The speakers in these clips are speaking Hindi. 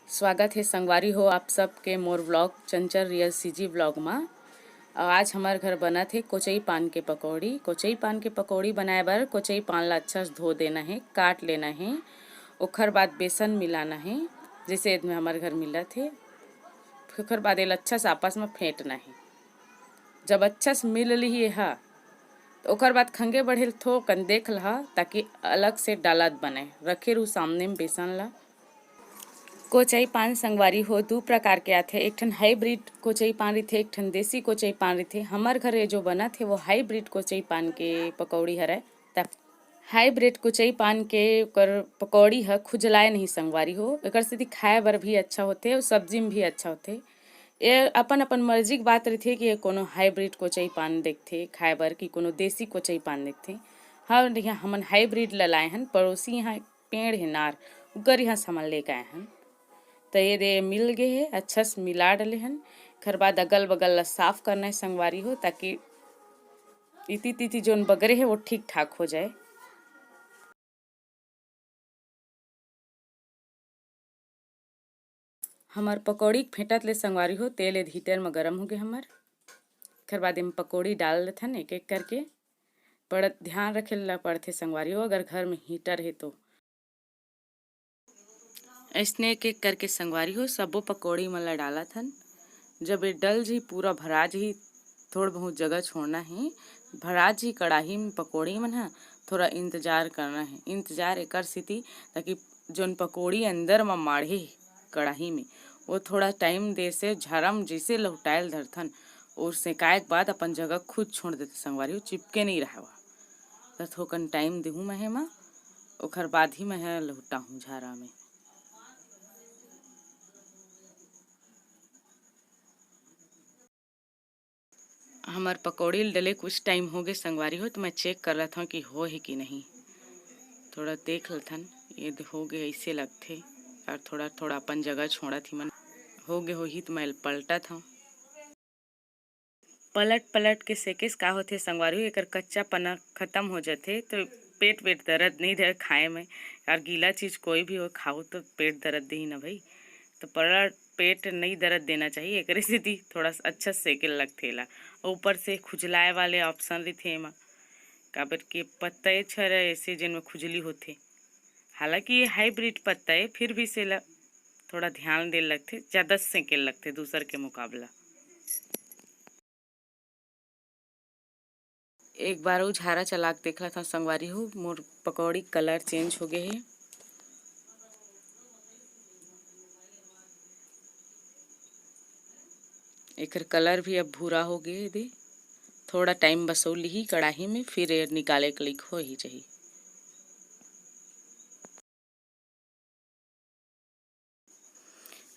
स्वागत है संगवारी हो आप सबके मोर व्लॉग चंचल रियल सीजी व्लॉग में। आज हमारे घर बना थे कोचई पान के पकौड़ी। कोचई पान के पकौड़ी बनाए बर कोचई पान ला अच्छा से धो देना है, काट लेना है। ओखर बाद बेसन मिलाना है जैसे इसमें हमारे घर मिला थे। ओखर बाद एला अच्छा से आपस में फेंटना है। जब अच्छा से मिल ली है तो ओखर बाद खंगे बढ़े थो कन देख लहा ताकि अलग से डालत बने रखे रू सामने में बेसन ला। कोचई पान संगवारी हो दो प्रकार के आथे, एक ठन हाइब्रिड कोचई पान रथे, एक ठन देसी कोचई पान रथे। हमार घरे जो बना थे वो हाइब्रिड कोचई पान के पकौड़ी हरे। तब हाइब्रिड कोचई पान के कर पकौड़ी है खुजलाए नहीं संगवारी हो, एकर सेती खाए बर भी अच्छा होते और सब्जी में भी अच्छा होते। ये अपन अपन मर्जी की बात रही कि कोनो हाइब्रिड कोचई पान देखते खाए बर कि कोनो देसी कोचई पान देखते। हाँ यहाँ हमन हाइब्रिड लाए हन, पड़ोसी यहाँ पेड़ है नार उकर यहाँ से हमन लेके आए हन। तो ये दे मिल गए है, अच्छा से मिला डले हन। खर बाद अगल बगल ला साफ करना है संगवारी हो ताकि इति तिति जोन बगरे है वो ठीक ठाक हो जाए। हमार पकौड़ी फेंटत ले संगवारी हो तेल हीटर में गरम हो गए हमार। खर बाद में पकौड़ी डाल लेथन एक एक करके। बड़ा ध्यान रखे ला पड़थे संगवारी हो, अगर घर में हीटर है तो ऐसने एक एक करके संगवारी हो सबो पकौड़ी मन ला डालत हन। जब ये डल जी पूरा भरा जी थोड़ा बहुत जगह छोड़ना है, भरा जी कढ़ाई में पकौड़ी मन है थोड़ा इंतजार करना है। इंतजार एकर स्थिति ताकि जोन पकौड़ी अंदर में माढ़े कढ़ाई में वो थोड़ा टाइम दे से झरम जैसे लौटायल धरथन और सेकाए के बाद अपन जगह खुद छोड़ देते संगवारी हो, चिपके नहीं रहा तो थोकन टाइम देहूँ मैं माँ ओखर बाद ही मैं लौटा हूँ झारा में। हमार पकौड़ी डले कुछ टाइम हो गए संगवारी हो तो मैं चेक कर रहा था कि हो है कि नहीं। थोड़ा देख लथन ये हो गए ऐसे लगते और थोड़ा थोड़ा अपन जगह छोड़ा थी मन हो गए हो ही तो मैं पलटा था। पलट पलट के सेकेस का होते संगवारी एकर कच्चा पना खत्म हो जाते तो पेट वेट दर्द नहीं दे खाए में। यार गीला चीज कोई भी हो खाओ तो पेट दर्द दे ही ना भाई, तो पलट पेट नहीं दर्द देना चाहिए एक स्थिति थोड़ा सा अच्छा सेके लगथे ला। ऊपर से खुजलाए वाले ऑप्शन रथे एमा काबर के पत्ता छर ऐसे जिनमें खुजली होथे। हालांकि ये हाइब्रिड पत्ता है फिर भी से ला थोड़ा ध्यान दे लगथे, ज़्यादा सेके लगथे दूसर के मुकाबला। एक बार वो झारा चला के देखला था संगवारी हो मोर पकौड़ी कलर चेंज हो गए है। एकर कलर भी अब भूरा हो गए दे। थोड़ा टाइम बसौली ही कढ़ाई में फिर निकाले क्लिक हो ही चाहिए।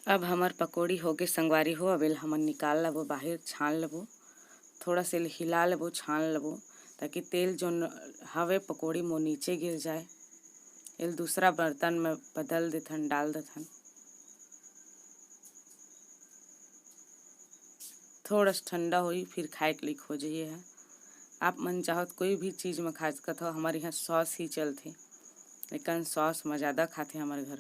अब हमार पकौड़ी हो गए संगवारी हो, अब हमन निकाल लेबो बाहर छान लेबो, थोड़ा से हिला लेबो छान लेबो ताकि तेल जो हवे पकौड़ी मो नीचे गिर जाए। एल दूसरा बर्तन में बदल देथन डाल देथन। थोड़ा सा ठंडा होई फिर खाए के लिक हो जाइए है। आप मन चाहो तो कोई भी चीज़ में खा सकत हो, हमारे यहाँ सॉस ही चलते लेकिन सॉस में ज़्यादा खाते हमारे घर।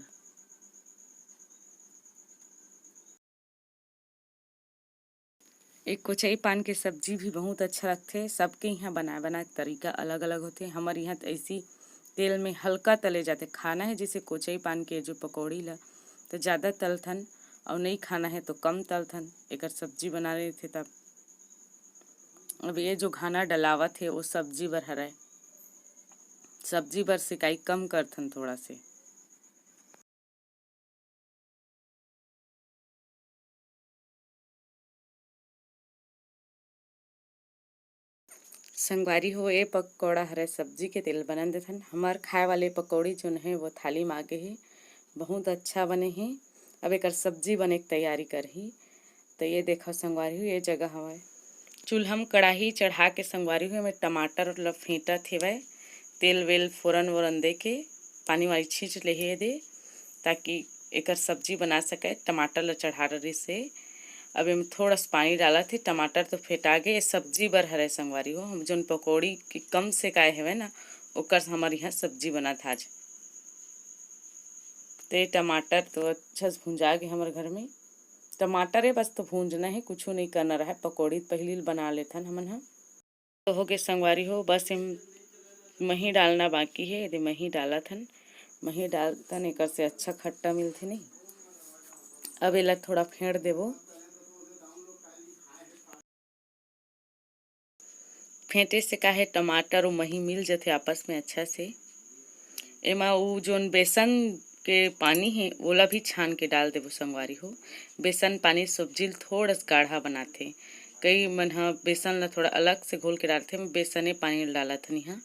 एक कोचई पान के सब्जी भी बहुत अच्छा लगते। सबके यहाँ बनाए बनाए तरीका अलग अलग होते। हमारे यहाँ तो ऐसी तेल में हल्का तले जाते। खाना है जैसे कोचई पान के जो पकौड़ी ला तो ज़्यादा तलथन और नहीं खाना है तो कम तलथन। एक सब्जी बना रहे थे तब अब ये जो खाना डलावत है वो सब्जी बर हराए, सब्जी बर सिकाई कम करथन थोड़ा से। संगवारी हो ये पकौड़ा हरे सब्जी के तेल बनन देथन। हमार खाए वाले पकौड़ी जो है वो थाली में आगे है, बहुत अच्छा बने हैं। अब एक सब्जी बने की तैयारी कर ही तो ये देखो संगवारी हो ये जगह हवा चूल्हा में कढ़ाई चढ़ा के संगवारी हुए में टमाटर ल फेंटत हेवै, तेल वेल फोरन वोरन दे के पानी वाली छींच ले दे ताकि एकर सब्जी बना सके। टमाटर ल चढ़ा रही से अब इनमें थोड़ा सा पानी डाला थे, टमाटर तो फेंटा गए सब्जी बर हरे संगवारी हो। हम जोन पकौड़ी की कम से काए हेवे ना ओकर हमारे यहाँ सब्जी बना था आज। तो ये टमाटर तो अच्छा से भुंजा गए हमारे घर में। टमाटर है बस तो भूंजना है, कुछ नहीं करना रहा है। पकौड़ी पहले बना लेथन हमन हम। तो हो गए संगवारी हो, बस हम मही डालना बाकी है। यदि मही डाला थन, मही डालथन एक से अच्छा खट्टा मिलथे नहीं। अब एला थोड़ा फेंट देबो। फेंटे से का है टमाटर और मही मिल जाते आपस में अच्छा से। एमा वो जोन बेसन के पानी है ओला भी छान के डाल देबो संगवारी हो। बेसन पानी सब्जी थोड़ा सा गाढ़ा बनाथे। कई मन ह बेसन ला थोड़ा अलग से घोल के डालथे, मैं बेसने पानी डालत हन यहाँ।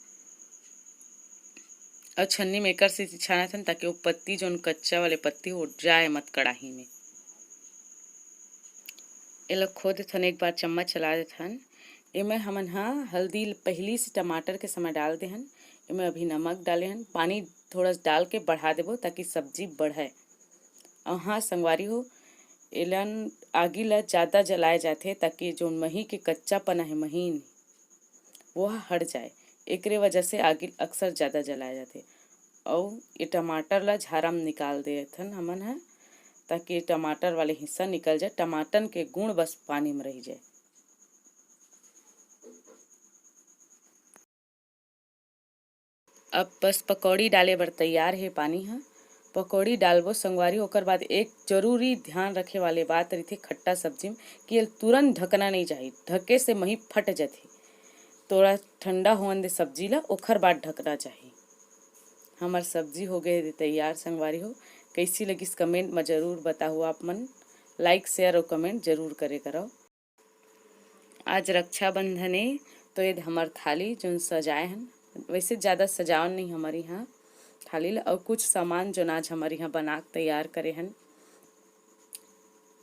और छन्नी में एकर से छाना थन ताकि वो पत्ती जोन कच्चा वाले पत्ती उड़ जाए मत कड़ाही में। ये लोग खो देथन, एक बार चम्मच चला देथन। इमें हमन हल्दी पहली से टमाटर के समय डाल देहन। इमें अभी नमक डाले हन, पानी थोड़ा डाल के बढ़ा देबो ताकि सब्जी बढ़े। और हाँ संगवारी हो, एलन आगी ला ज़्यादा जलाए जाते ताकि जो मही के कच्चापन है महीन वो हट जाए। एकरे वजह से आगी अक्सर ज़्यादा जलाए जाते। और ये टमाटर ला झारा में निकाल देथन हमन है ताकि टमाटर वाले हिस्सा निकल जाए, टमाटर के गुण बस पानी में रह जाए। अब बस पकौड़ी डाले बर तैयार है पानी है। पकौड़ी डालबो संगवारी, ओकर बाद एक जरूरी ध्यान रखे वाले बात रही खट्टा सब्जी में कि तुरंत ढकना नहीं चाहिए। ढके से मही फट जाती। थोड़ा ठंडा होने दे सब्जी ला, ओकर बाद ढकना चाहिए। हमार सब्जी हो गए तैयार संगवारी हो। कैसी लगिस कमेंट में जरूर बताओ आप मन। लाइक शेयर और कमेंट जरूर करे करो। आज रक्षाबंधन है तो ये हमार थाली जो सजाए हैं, वैसे ज़्यादा सजावन नहीं हमारे यहाँ थाली ला। और कुछ सामान जो आज हमारे यहाँ बना तैयार करे हैं।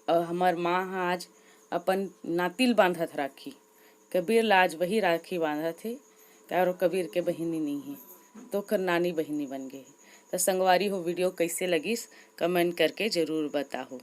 और हमार माँ आज अपन नातिल बांधत राखी। कबीर ला आज वही राखी बांधा थे, और कबीर के बहिनी नहीं है तो कर नानी बहिनी बन गए। तो संगवारी हो वीडियो कैसे लगिस कमेंट करके ज़रूर बताओ।